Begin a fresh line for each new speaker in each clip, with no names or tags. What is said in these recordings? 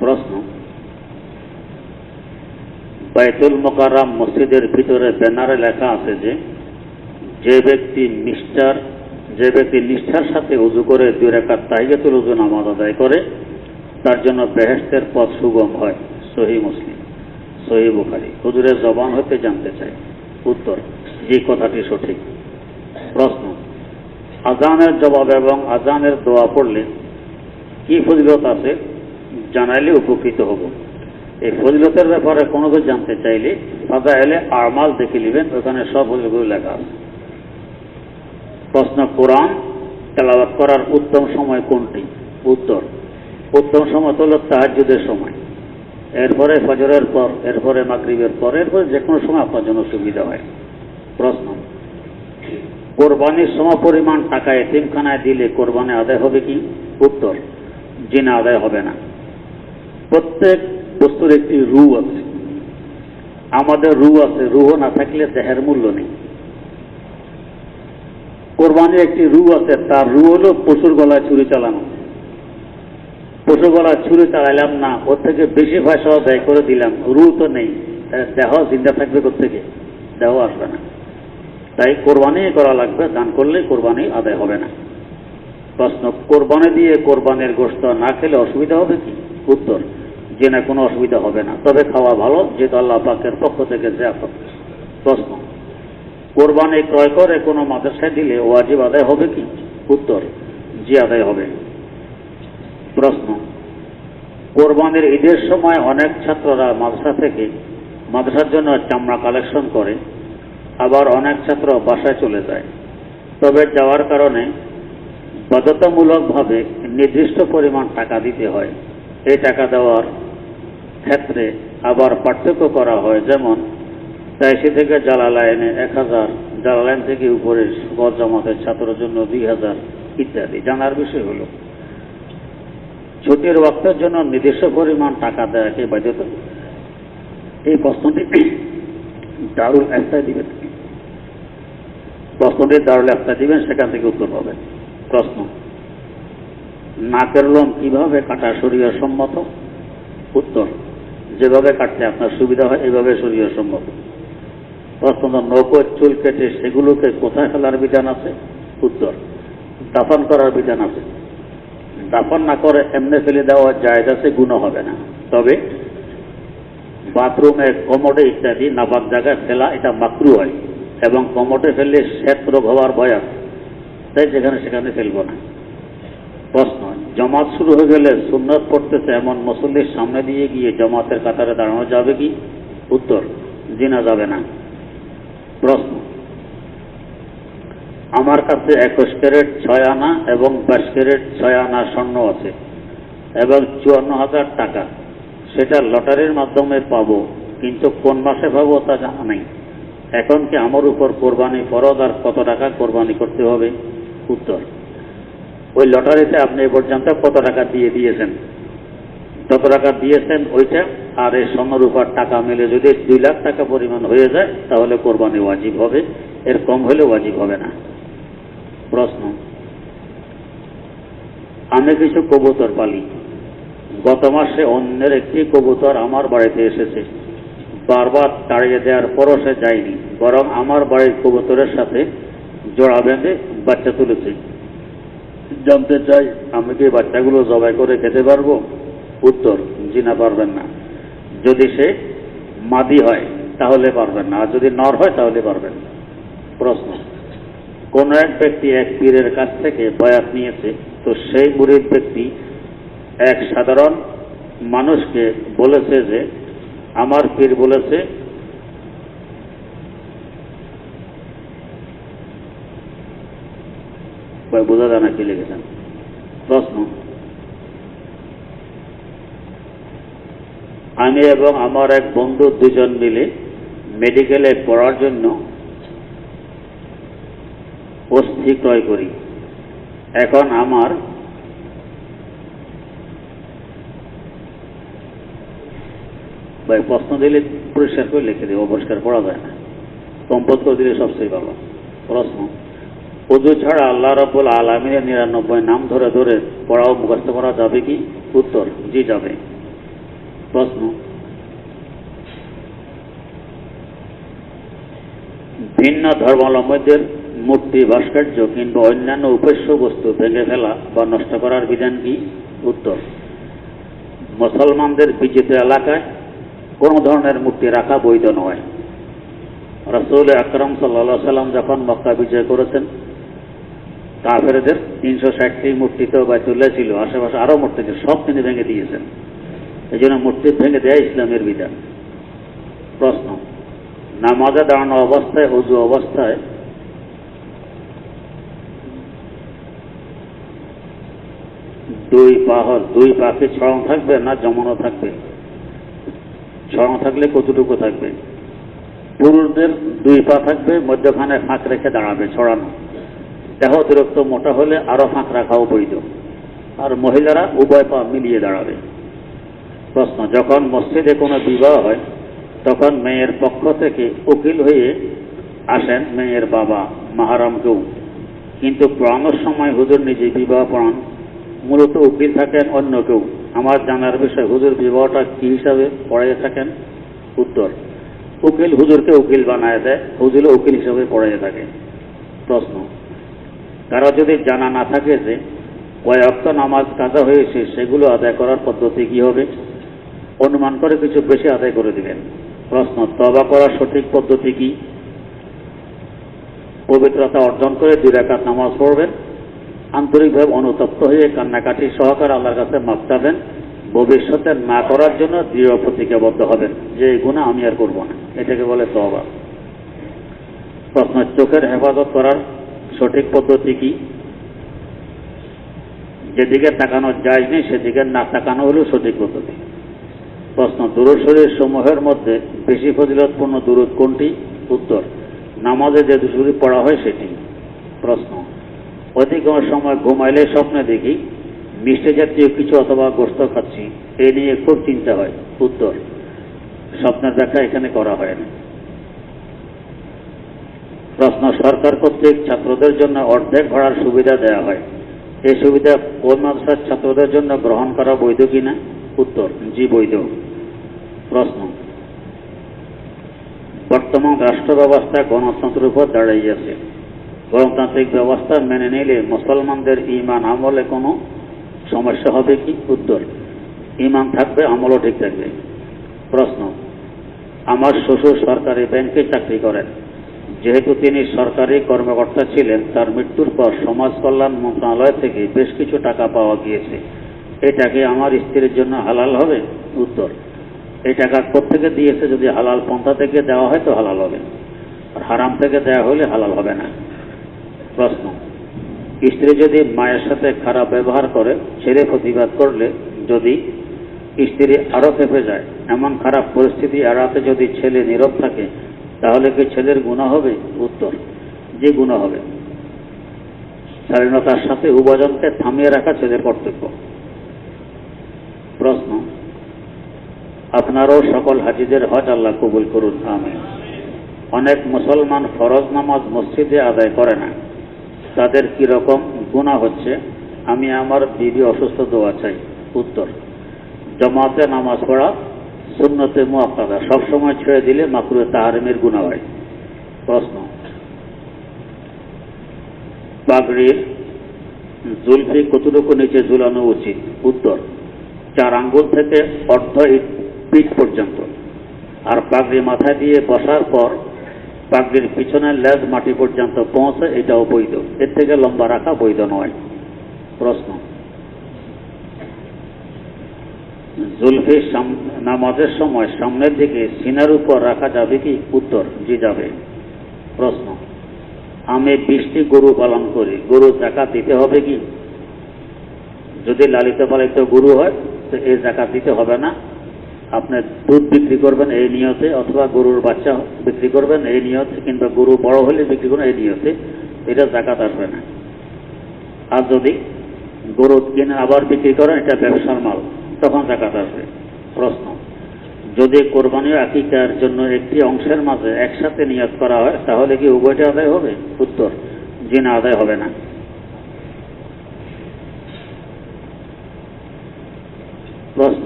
প্রশ্ন, বাইতুল মোকাররম মসজিদের ভিতরে ব্যানারে লেখা আছে যে ব্যক্তি নিষ্ঠার সাথে ওযু করে 2 রাকাত তাহিয়াতুল ওযু নামাজ আদায় করে তার জন্য বেহেশতের পথ সুগম হয়। সহিহ মুসলিম, সহিহ বুখারী। হুজুরের জবান হতে জানতে চাই। উত্তর, এই কথাটি সঠিক। প্রশ্ন, আযানের জবাব এবং আযানের দোয়া পড়লে কি ফজিলত আছে জানাইলে উপকৃত হব। এই ফজিলতের ব্যাপারে কোনো কিছু জানতে চাইলে ফাযাইলে আমাল দেখে নেবেন, ওখানে সব ফজিলতগুলো লেখা আছে। প্রশ্ন, কোরআন তেলাওয়াত করার উত্তম সময় কোনটি? উত্তর, উত্তম সময় হলো তাহাজ্জুদের সময়, এরপরে ফজরের পর, এরপরে মাগরিবের পর, এরপরে যে কোনো সময় আপনার জন্য সুবিধা হয়। প্রশ্ন, কোরবানির সমপরিমাণ টাকা এতিমখানায় দিলে কোরবানি আদায় হবে কি? উত্তর, জি না, আদায় হবে না। প্রত্যেক বস্তুর একটি রূহ আছে, আমাদের রূহ আছে, রূহ না থাকলে দেহের মূল্য নেই। কোরবানির একটি রূহ আছে, তার রূহ হলো পশুর গলায় ছুরি চালানো। পশুর গলায় ছুরি চালাইলাম না, ওর থেকে বেশি পয়সা ব্যয় করে দিলাম, রূহ তো নেই, দেহ জিন্দা থাকবে কোত্থেকে? দেহ আসবে না। তাই কোরবানি করা লাগবে, দান করলে কোরবানি আদায় হবে না। প্রশ্ন, কোরবানি দিয়ে কোরবানির গোশত না খেলে অসুবিধা হবে কি? উত্তর, যে না, কোনো অসুবিধা হবে না, তবে খাওয়া ভালো, যেহেতু আল্লাহ পাকের পক্ষ থেকে জিয়াফত। প্রশ্ন, কোরবানি ক্রয় করে কোনো মাদ্রাসায় দিলে ওয়াজিব আদায় হবে কি? উত্তর, জি আদায় হবে। প্রশ্ন, কোরবানির ঈদের সময় অনেক ছাত্ররা মাদ্রাসার জন্য চামড়া কালেকশন করে, আবার অনেক ছাত্র বাসায় চলে যায়। তবে যাওয়ার কারণে বাধ্যতামূলকভাবে নির্দিষ্ট পরিমাণ টাকা দিতে হয়। এই টাকা দেওয়ার ক্ষেত্রে আবার পার্থক্য করা হয়, যেমন 83 থেকে জালালাইনে 1000, জালালাইন থেকে উপরে সকল জামাতের ছাত্রের জন্য 2000 ইত্যাদি। জানার বিষয় হল ছুটির ওয়াক্তের জন্য নির্দিষ্ট পরিমাণ টাকা দেওয়া কি বাধ্যতা? এই প্রশ্নটি দারুল ইফতায় দিবেন, সেখান থেকে উত্তর পাবেন। প্রশ্ন, নাকের লোম কিভাবে কাটা শরীয়ত সম্মত? উত্তর, যেভাবে কাটতে আপনার সুবিধা হয় এইভাবে শরীয়ত সম্মত। প্রশ্ন, নৌকোর চুল কেটে সেগুলোকে কোথায় ফেলার বিধান আছে? উত্তর, দাফন করার বিধান আছে। দাফন না করে এমনি ফেলে দেওয়া জায়েজ আছে, গুনাহ হবে না। তবে বাথরুমে, কমোডে ইত্যাদি নাপাক জায়গায় ফেলা এটা মাকরুহ হয়, এবং কমোডে ফেললে শ্বেত রোগ হওয়ার ভয় আছে, তাই যেখানে সেখানে ফেলব না। প্রশ্ন, জমাত শুরু হয়ে গেলে সুন্নত পড়তেছে এমন মুসল্লির সামনে দিয়ে গিয়ে জমাতের কাতারে দাঁড়ানো যাবে কি? উত্তর, জি না, যাবে না। প্রশ্ন, আমার কাছে 21 ক্যারেট 6 আনা এবং 22 ক্যারেট 6 আনা স্বর্ণ আছে এবং 54,000 টাকা, সেটা লটারির মাধ্যমে পাবো, কিন্তু কোন মাসে পাবো তা জানা নেই। এখন কি আমার উপর কোরবানি ফরজ, আর কত টাকা কোরবানি করতে হবে? উত্তর, ওই লটারিতে আপনি এ পর্যন্ত কত টাকা দিয়েছেন, যত টাকা দিয়েছেন ওইটা, আর এই স্বর্ণের উপর টাকা মিলে যদি 2 লাখ টাকা পরিমাণ হয়ে যায় তাহলে কোরবানি ওয়াজিব হবে, এর কম হলে ওয়াজিব হবে না। প্রশ্ন, আমি কিছু কবুতর পালি। গত মাসে অন্যের একটি কবুতর আমার বাড়িতে এসেছে, বারবার তাড়িয়ে দেওয়ার পরও সে যায়নি, বরং আমার বাড়ির কবুতরের সাথে জোড়া বেঁধে বাচ্চা তুলেছে। জানতে চাই, আমি কি বাচ্চাগুলো জবাই করে খেতে পারবো? উত্তর, জি না, পারবেন না। যদি সে মাদি হয় তাহলে পারবেন না, আর যদি নর হয় তাহলে পারবেন। প্রশ্ন, কোন এক ব্যক্তি এক পীরের কাছ থেকে বয়াত নিয়েছে, তো সেই মুরিদ ব্যক্তি এক সাধারণ মানুষকে বলেছে যে আমার পীর বলেছে বোঝা যায় না কি লিখেছেন। প্রশ্ন, আমি এবং আমার এক বন্ধু 2 জন মিলে মেডিকেলে পড়ার জন্য অস্থি ক্রয় করি। এখন আমার প্রশ্ন দিলে পরিষ্কার করে লিখে দেব, অপরিষ্কার পড়া যায় না, সম্পদ করে দিলে সবচেয়ে ভালো। প্রশ্ন, ওযু ছাড়া আল্লাহ রাব্বুল আলামিনের 99 নাম ধরে ধরে পড়াও মুখস্থ করা যাবে কি? উত্তর, জি যাবে। প্রশ্ন, ভিন্ন ধর্মাবলম্বীদের মূর্তি, ভাস্কর্য কিংবা অন্যান্য উপাস্য বস্তু ভেঙে ফেলা বা নষ্ট করার বিধান কি? উত্তর, মুসলমানদের বিজিত এলাকায় কোনো ধরনের মূর্তি রাখা বৈধ নয়। রাসূল আকরাম সাল্লাল্লাহু আলাইহি সাল্লাম যখন মক্কা বিজয় করেছেন, কাফেরদের 360টি মূর্তি তো বাইতুল্লাহ ছিল, আশেপাশে আরও মূর্তি ছিল, সব তিনি ভেঙে দিয়েছেন। এই জন্য মূর্তি ভেঙে দেয় ইসলামের বিধান। প্রশ্ন, নামাজে দাঁড়ানো অবস্থায়, ওযু অবস্থায় দুই পা কি ছড়ানো থাকবে না জমানো থাকবে? ছড়ানো থাকলে কতটুকু থাকবে? পুরুষদের 2 পা থাকবে, মধ্যখানে ফাঁক রেখে দাঁড়াবে, ছড়ানো। দেহ অতিরিক্ত মোটা হলে আরো ফাঁক রাখাও বৈধ। আর মহিলারা উভয় পা মিলিয়ে দাঁড়াবে। প্রশ্ন, যখন মসজিদে কোনো বিবাহ হয় তখন মেয়ের পক্ষ থেকে উকিল হয়ে আসেন মেয়ের বাবা, মাহরাম কেউ, কিন্তু পড়ানোর সময় হুজুর নিজে বিবাহ পড়ান, মূলত উকিল থাকেন অন্য কেউ। আমার জানার বিষয়, হুজুর বিবাহটা কি হিসাবে পড়াইয়ে থাকেন? উত্তর, উকিল হুজুরকে উকিল বানায় দেয়, হুজুরও উকিল হিসাবে পড়াইয়ে থাকে। প্রশ্ন, কারো যদি জানা না থাকে যে কয় ওয়াক্ত নামাজ কাজা হয়েছে, সেগুলো আদায় করার পদ্ধতি কি হবে? অনুমান করে কিছু বেশি আদায় করে দিবেন। প্রশ্ন, তওবা করার সঠিক পদ্ধতি কি? পবিত্রতা অর্জন করে 2 রাকাত নামাজ পড়বেন, আন্তরিকভাবে অনুতপ্ত হয়ে কান্নাকাটি সহকারে আল্লাহর কাছে মাফ চাবেন, ভবিষ্যতে না করার জন্য দৃঢ় প্রতিজ্ঞাবদ্ধ হবেন যে এই গুনাহ আমি আর করব না। এটাকে বলে তওবা। প্রশ্ন, চোখের হেফাজত করার সঠিক পদ্ধতি কি? যেদিকে তাকানো যায় নেই সেদিকে না তাকানো হলো সঠিক পদ্ধতি। প্রশ্ন, দুরূদ শরীফ সমূহের মধ্যে বেশি ফজিলতপূর্ণ দুরূদ কোনটি? উত্তর, নামাজে যে দুরূদ শরীফ পড়া হয় সেটি। প্রশ্ন, অধিকাংশ সময় ঘুমাইলে স্বপ্নে দেখি মিষ্টি জাতীয় কিছু অথবা গোশত খাচ্ছি, এ নিয়ে খুব চিন্তা হয়। উত্তর, স্বপ্নের ব্যাখ্যা এখানে করা হয় না। প্রশ্ন, সরকার কর্তৃক ছাত্রদের জন্য অর্ধেক ভাড়ার সুবিধা দেওয়া হয়, এই সুবিধা কোন মাদ্রাসার ছাত্রদের জন্য গ্রহণ করা বৈধ কিনা? উত্তর, জি বৈধ। প্রশ্ন, বর্তমান রাষ্ট্র ব্যবস্থা গণতন্ত্রের উপর দাঁড়িয়েছে, গণতান্ত্রিক ব্যবস্থা মেনে নিলে মুসলমানদের ঈমান আমলে কোনো সমস্যা হবে কি? উত্তর, ঈমান থাকবে, আমলও ঠিক থাকবে। প্রশ্ন, আমার শ্বশুর সরকারি ব্যাংকে চাকরি করেন, যেহেতু তিনি সরকারি কর্মকর্তা ছিলেন, তার মৃত্যুর পর সমাজ কল্যাণ মন্ত্রণালয় থেকে বেশ কিছু টাকা পাওয়া গিয়েছে, এই টাকা আমার স্ত্রীর জন্য হালাল হবে? উত্তর, এই টাকা কোত্থেকে দিয়েছে? যদি হালাল পন্থা থেকে দেওয়া হয় তো হালাল হবে, আর হারাম থেকে দেওয়া হলে হালাল হবে না। প্রশ্ন, স্ত্রী যদি মায়ের সাথে খারাপ ব্যবহার করে, ছেলে প্রতিবাদ করলে যদি স্ত্রী আরো খেপে যায়, এমন খারাপ পরিস্থিতি এড়াতে যদি ছেলে নীরব থাকে, তাহলে কি ছেলের গুনাহ হবে? উত্তর, যে গুনাহ হবে। শালীনতার সাথে উভয়জনকে থামিয়ে রাখা ছেলের কর্তব্য। প্রশ্ন, আপনারও সকল হাজীদের হজ আল্লাহ কবুল করুন, আমিন। অনেক মুসলমান ফরজ নামাজ মসজিদে আদায় করে না, তাদের কি রকম গুনাহ হচ্ছে? আমি আমার বিবি অসুস্থ, দোয়া চাই। উত্তর, জামাতে নামাজ পড়া সুন্নতে মুআক্কাদা, সবসময় ছেড়ে দিলে মাকরুহে তাহরিমের গুনাহ হয়। প্রশ্ন, পাগড়ির জুলফি কতটুকু নিচে ঝুলানো উচিত? উত্তর, 4 আঙ্গুল থেকে অর্ধ পিঠ পর্যন্ত। আর পাগড়ি মাথায় দিয়ে বসার পর পাগড়ির পিছনের লেজ মাটি পর্যন্ত পৌঁছে, এটাও বৈধ, এর থেকে লম্বা রাখা বৈধ নয়। প্রশ্ন, জুলফি নামাজের সময় সামনের দিকে সিনার উপর রাখা যাবে কি? উত্তর, জি যাবে। প্রশ্ন, আমি 20টি গরু পালন করি, গরু যাকাত দিতে হবে কি? যদি লালিত পালিত গরু হয় তো এই যাকাত দিতে হবে না। আপনি দুধ বিক্রি করবেন এই নিয়তে, অথবা গরুর বাচ্চা বিক্রি করবেন এই নিয়তে, কিংবা গরু বড় হলে বিক্রি করবেন এই নিয়তে, এটা যাকাত আসবে না। আর যদি গরু কিনে আবার বিক্রি করেন, এটা ব্যবসার মাল, তখন যাকাত আসবে। প্রশ্ন, যদি কোরবানি ও আকিকার জন্য একটি অংশের মাঝে একসাথে নিয়ত করা হয়, তাহলে কি উভয়টা আদায় হবে? উত্তর, জি না, আদায় হবে না। প্রশ্ন,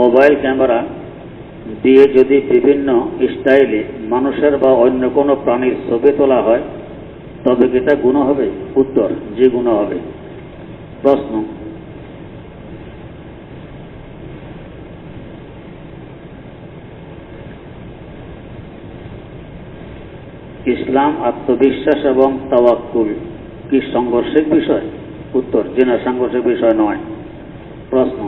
মোবাইল ক্যামেরা দিয়ে যদি বিভিন্ন স্টাইলে মানুষের বা অন্য কোনো প্রাণীর ছবি তোলা হয় তবে কি তা গুনাহ হবে? উত্তর, যে গুনাহ হবে। প্রশ্ন, ইসলাম, আত্মবিশ্বাস এবং তাওয়াক্কুল কি সাংঘর্ষিক বিষয়? উত্তর, জি না, সাংঘর্ষিক বিষয় নয়। প্রশ্ন,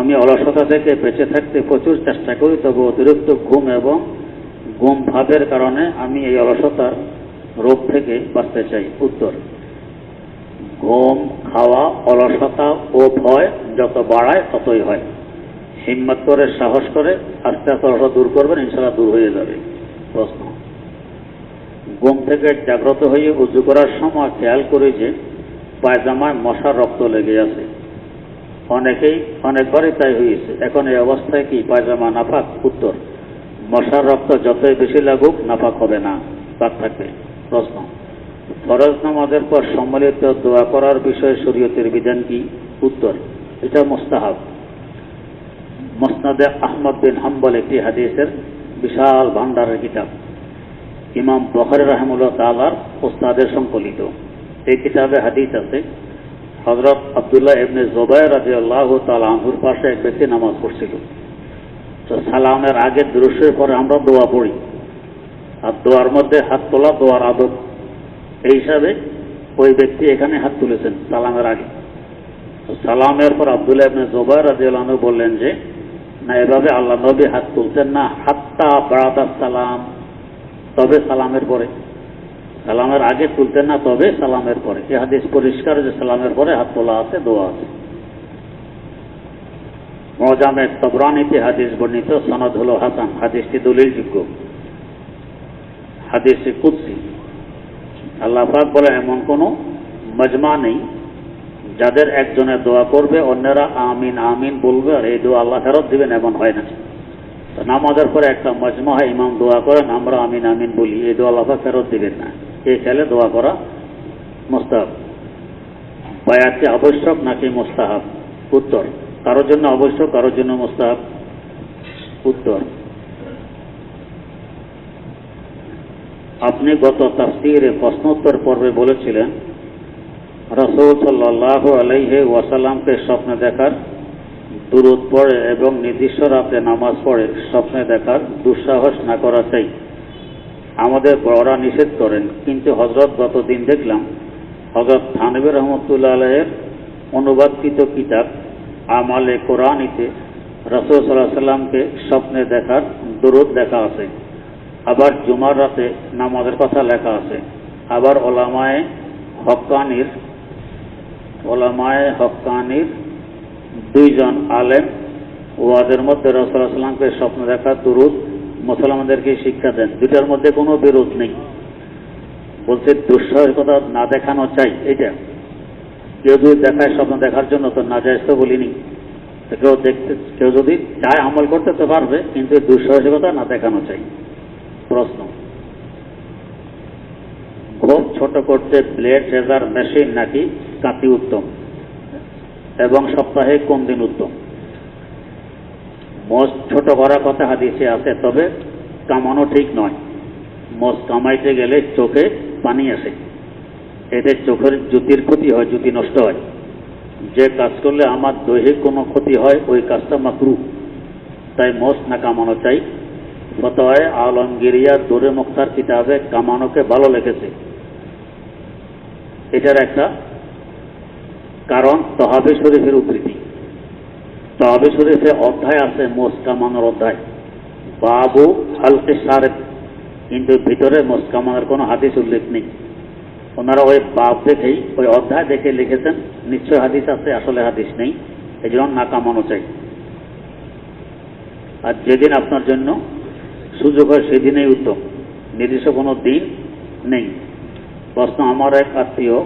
আমি অলসতা থেকে বেঁচে থাকতে প্রচুর চেষ্টা করি, তবে অতিরিক্ত ঘুম এবং ঘুম ভাবের কারণে আমি এই অলসতার রোগ থেকে বাঁচতে চাই। উত্তর, ঘুম, খাওয়া, অলসতা ও ভয় যত বাড়ায় ততই হয়। হিম্মত করে, সাহস করে আস্তে আস্তে অলসতা দূর করবেন, ইনশাআল্লাহ দূর হয়ে যাবে। প্রশ্ন, ঘুম থেকে জাগ্রত হয়ে উজু করার সময় খেয়াল করি যে পায়জামায় মশার রক্ত লেগে আছে। অনেকবারই তাই হয়েছে। এখন এই অবস্থায় কি পায়জামা নাপাক? উত্তর, মশার রক্ত যতই বেশি লাগুক নাপাক হবে না, পাক থাকবে। প্রশ্ন, ফরজ নামাজের পর সম্মিলিত দোয়া করার বিষয়ে শরীয়তের বিধান কি? উত্তর, এটা মুস্তাহাব। মুসনাদে আহমদ বিন হাম্বল একটি হাদিসের বিশাল ভান্ডারের কিতাব, ইমাম বুখারী রাহিমাহুল্লাহ তাআলার উস্তাদের সংকলিত। এই কিতাবে হাদিস আছে, হযরত আব্দুল্লাহ ইবনে জুবাইর রাদিয়াল্লাহু তাআলা আনহুর পাশে এক ব্যক্তি নামাজ পড়ছিল। তো সালামের আগে দুরূদ শরীফ পড়ে আমরা দোয়া পড়ি, আর দোয়ার মধ্যে হাত তোলা দোয়ার আদব। এই হিসাবে ওই ব্যক্তি এখানে হাত তুলেছেন সালামের আগে। সালামের পর আব্দুল্লাহ ইবনে জুবাইর রাদিয়াল্লাহু আনহু বললেন যে না, এভাবে আল্লাহ নবী হাত তুলতেন না, হাত্তা বারাদাস সালাম, তবে সালামের পরে। সালামের আগে তুলতেন না, তবে সালামের পরে। এই হাদিস পরিষ্কার যে সালামের পরে হাত তোলা আছে, দোয়া আছে। মুজামে তাবরানীতে হাদিস বর্ণিত, সনদ হলো হাসান, হাদিসটি দলিলযোগ্য, হাদিসে কুদসি। আল্লাহ পাক বলে এমন কোনো মজমা নেই যাদের একজনের দোয়া করবে অন্যরা আমিন আমিন বলবে আর এই দোয়া আল্লাহ ফেরত দিবেন, এমন হয় না। তো নামাজের পরে একটা মজমা হয়, ইমাম দোয়া করেন, আমরা আমিন আমিন বলি, এই দোয়া আল্লাহ ফেরত দিবেন না। এই খেলে দোয়া করা মুস্তাহাব। বায়াত কি আবশ্যক নাকি মুস্তাহাব? উত্তর, কারোর জন্য আবশ্যক, কারোর জন্য মুস্তাহাব। উত্তর, আপনি গত তাফসীরে প্রশ্নোত্তর পর্বে বলেছিলেন রাসূল সাল্লাল্লাহু আলাইহি ওয়াসাল্লামকে স্বপ্নে দেখার, দুরূদ পড়ে এবং নির্দিষ্ট রাতে নামাজ পড়ে স্বপ্নে দেখার দুঃসাহস না করা চাই। আমাদের বড়রা নিষেধ করেন, কিন্তু হযরত গতদিন দেখলাম হযরত থানভী রহমতুল্লাহ আলাইহির অনুবাদকৃত কিতাব আমালে কোরআনীতে রাসূল সাল্লাল্লাহু আলাইহি সাল্লামকে স্বপ্নে দেখার দুরূদ লেখা আছে। আবার জুমার রাতে নামাজের কথা লেখা আছে। আবার ওলামায়ে হক্কানির দুইজন আলেম ওয়াজের মধ্যে রাসূল সাল্লাল্লাহু আলাইহি সাল্লামকে স্বপ্ন দেখার দুরূদ মুসলমানদেরকে শিক্ষা দেন। দুটার মধ্যে কোনো বিরোধ নেই। বলছে দুঃসাহসিকতা না দেখানো চাই, এটা কেউ যদি দেখায় স্বপ্ন দেখার জন্য তো নাজায়েজ তো বলিনি। কেউ যদি চায় আমল করতে তো পারবে, কিন্তু দুঃসাহসিকতা না দেখানো চাই। প্রশ্ন, গোঁফ ছোট করতে ব্লেড রেজার মেশিন নাকি কাঁচি উত্তম এবং সপ্তাহে কোন দিন উত্তম? মোষ ছোট করার কথা হাদিসে আছে, তবে কামানো ঠিক নয়। মোষ কামাইতে গেলে চোখে পানি আসে, এতে চোখের জ্যোতির ক্ষতি হয়, জ্যোতি নষ্ট হয়। যে কাজ করলে আমার দৈহিক কোনো ক্ষতি হয় ওই কাজটা মাকরুহ, তাই মোষ না কামানো চাই। ফতোয়ায়ে আলমগীরিয়া দোরে মুখতার কিতাবে কামানোকে ভালো লেগেছে। এটার একটা কারণ তহাবে শরীফের উদ্ধৃতি। তহাবে শরীফে অধ্যায় আছে মোষ কামানোর অধ্যায়, বাবু হালকে সারেক, কিন্তু ভিতরে মোষ কামানোর কোনো হাদিস উল্লেখ নেই। ওনারা ওই বাব দেখেই, ওই অধ্যায় দেখে লিখেছেন নিশ্চয় হাদিস আছে, আসলে হাদিস নেই, এই জন্য না কামানো চাই। আর যেদিন আপনার জন্য সুযোগ হয় সেদিনেই উত্তম, নির্দিষ্ট কোনো দিন নেই। প্রশ্ন, আমার এক আত্মীয়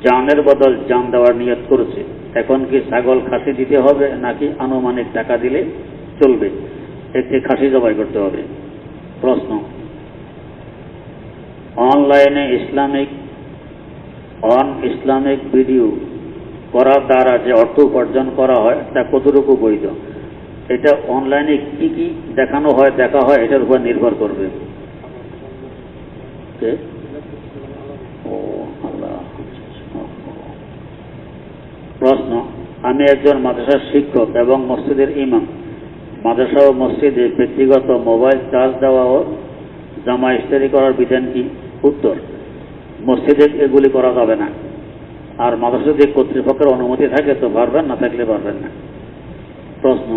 জানের বদল জান দেওয়ার নিয়ত করেছে, এখন কি ছাগল খাসি দিতে হবে নাকি আনুমানিক টাকা দিলে চলবে? একটি খাসি জবাই করতে হবে। প্রশ্ন, অনলাইনে ইসলামিক ভিডিও করার দ্বারা যে অর্থ উপার্জন করা হয় তা কতটুকু বৈধ, এটা অনলাইনে কি কি দেখানো হয় দেখা হয় এটার উপর নির্ভর করবে। ও আল্লাহ। প্রশ্ন, আমি একজন মাদ্রাসার শিক্ষক এবং মসজিদের ইমাম। মাদ্রাসা ও মসজিদে ব্যক্তিগত মোবাইল চার্জ দেওয়া ও জামা ইস্তারি করার বিধান কি? উত্তর, মসজিদে এগুলি করা যাবে না। আর মাদ্রাসা যদি কর্তৃপক্ষের অনুমতি থাকে তো পারবেন, না থাকলে পারবেন না। প্রশ্ন,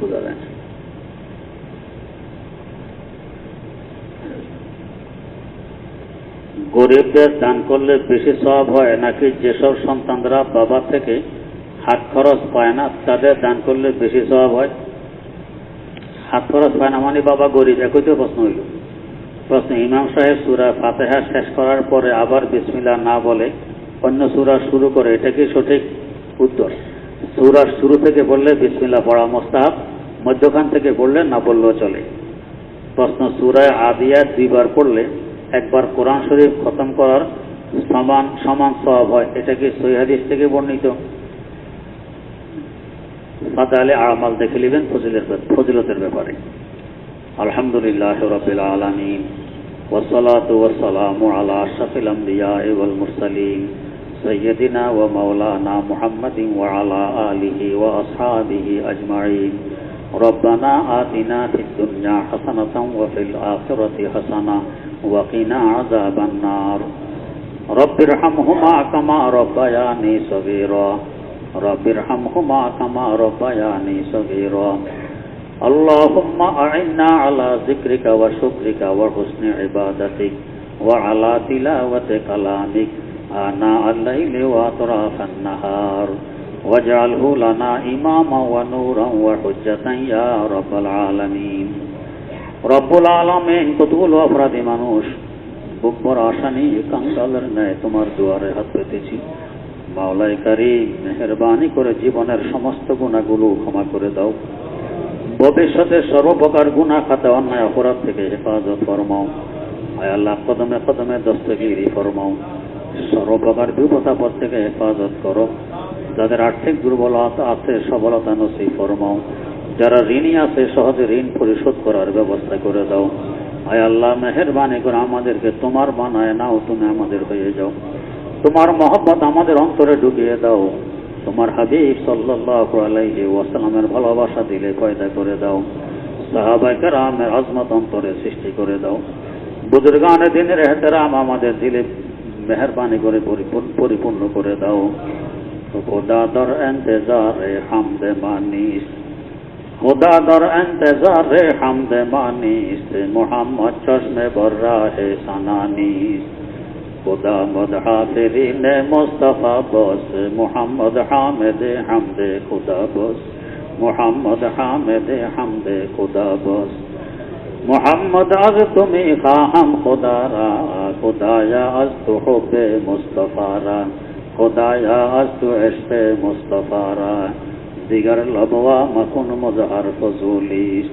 বুঝালেন? গরিবদের দান করলে বেশি সওয়াব হয় নাকি যেসব সন্তানরা বাবা থেকে হাত খরচ পায় না তাদের দান করলে বেশি সওয়াব হয়? হাত খরচ পায় না মানে বাবা গরিব, একই তো প্রশ্ন হইল। প্রশ্ন, ইমাম সাহেব সূরা ফাতিহা শেষ করার পরে আবার বিসমিল্লাহ না বলে অন্য সূরা শুরু করে, এটা কি সঠিক? উত্তর, সূরার শুরু থেকে বললে বিসমিল্লাহ পড়া মুস্তাহাব, মধ্যখান থেকে পড়লে না বললেও চলে। প্রশ্ন, সূরা আদিয়াত 2 বার পড়লে একবার কোরআন শরীফ খতম করার সমান সওয়াব হয়, এটা কি সহিহ হাদিস থেকে বর্ণিত? ফাদাইলে আমাল দেখে নেবেন ফজিলতের ব্যাপারে। আলহামদুলিল্লাহ রাব্বিল আলামিন ওয়াসসালাতু ওয়াসসালামু আলা আশরাফিল আমবিয়া ওয়াল মুরসালিন সাইয়্যিদিনা ওয়া মাওলানা মুহাম্মাদিন ওয়া আলা আলিহি ওয়া আসহাবিহি আজমাইন। রব্বানা আতিনা ফিদ দুনিয়া হাসানাতাও ওয়া ফিল আখিরাতি হাসানাহ ওয়া কিনা আযাবান নার। রব্বিরহামহুমা কামা রাব্বায়ানি সগীরা। রব্বিরহামহুমা কামা রাব্বায়ানি সগীরা। আল্লাহুম্মা আ'ইন্না আলা যিকরিকা ওয়া শুকরিকা ওয়া হুসনি ইবাদাতিক ওয়া আলা তিলাওয়াতি কালামিক আনা আল-লাইলি ওয়া আতরাফান নাহার ওয়াজআলহু লানা ইমামা ওয়া নূরান ওয়া হুজ্জাতান ইয়া রাব্বাল আলামিন। রব্বুল আলামিন, কতগুলো অপরাধী মানুষ বুক ভরা আশা নিয়ে কাঙ্গালের ন্যায় তোমার দুয়ারে হাত পেতেছি। মাওলাই কারীম, মেহেরবানি করে জীবনের সমস্ত গুনাহগুলো ক্ষমা করে দাও। ভবিষ্যতে সর্বপ্রকার গুনাহ খাতা অন্যায় অপরাধ থেকে হেফাজত ফরমাও। আয় আল্লাহ, কদমে কদমে দস্তগিরি ফরমাও। সর্বপ্রকার বিপদ আপদ থেকে হেফাজত করো। যাদের আর্থিক দুর্বলতা আছে সবলতা নসিব ফরমাও। যারা ঋণী আছে সহজে ঋণ পরিশোধ করার ব্যবস্থা করে দাও। আয় আল্লাহ, মেহেরবানি করে আমাদেরকে তোমার বানায় নাও, তুমি আমাদের হয়ে যাও। তোমার মহব্বত আমাদের অন্তরে ঢুকিয়ে দাও। তোমার হাবিব সাল্লাল্লাহু আলাইহি ওয়াসাল্লামের ভালোবাসা দিলে পয়দা করে দাও। সাহাবায়ে কেরামের আজমত অন্তরে সৃষ্টি করে দাও। বুজুর্গানে দ্বীনের এহতেরাম আমাদের দিলে মেহেরবানি করে পরিপূর্ণ করে দাও। খোদা দর ইন্তজারে হামদে মানিস, খোদা দর ইন্তজারে হামদে মানিস, মুহাম্মদ চশমে বর্রাহে সানানিস। खुदा मदहाफिरीन मुस्तफ़ा बस, मोहम्मद हामिद हमदे खुदा बस, मोहम्मद हामिद हमदे खुदा बस। मोहम्मद अज तुम्हें खाहम खुदारा, खुदाया अज तो हुब्बे मुस्तफ़ारा, खुदाया अज तो इश्क़े मुस्तफ़ारा। दिगर लबवा मकुन मुजहर फजूलिस,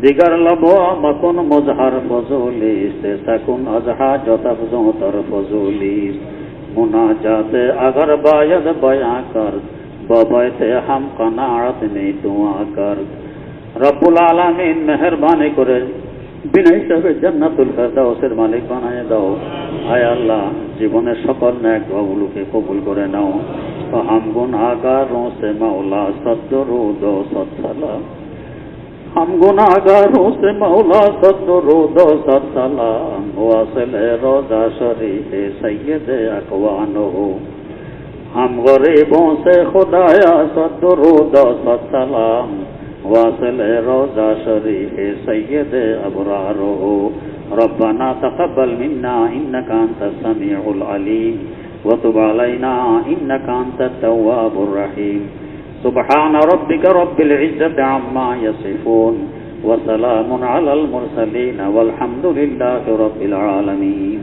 दिगर लबो मकुन मुजहर फजूलिस, सकुन अजहा जतब जोतर फजूलिस। मुनाजाते अगर बायद बयां कर, बबैते हम कनाअत में दुआ कर। रब्बुल आलामीन, मेहरबानी करे बिना हिसाबे जन्नतुल फिरदाउसेर मालिक बानाए दाओ। आय अल्लाह, जीवনের সকল নেক আমলকে কবুল করে নাও। तो हम गुनाहगारों से मौला सद्दुरूद व सत्सलाम, हम गुनाहगारों से मौला सद्दुरूद व सत्सलाम। वासिल रोज़ा शरीफ सैयद अकवानो, हम गरीबों से खुदाया सद्दुरूद व सत्सलाम। वासिल रोज़ा शरीफ सैयद अबरारो। रब्बना तक़ब्बल मिन्ना इन्नका अंतस समीउल अलीम व तुब अलैना इन्नका अंतत तव्वाबुर रहीम। सुब्हान रब्बिका रब्बिल इज्जति अम्मा यसिफून व सलामुन अलल मुरसलीन वल्हम्दुलिल्लाहि रब्बिल आलमीन।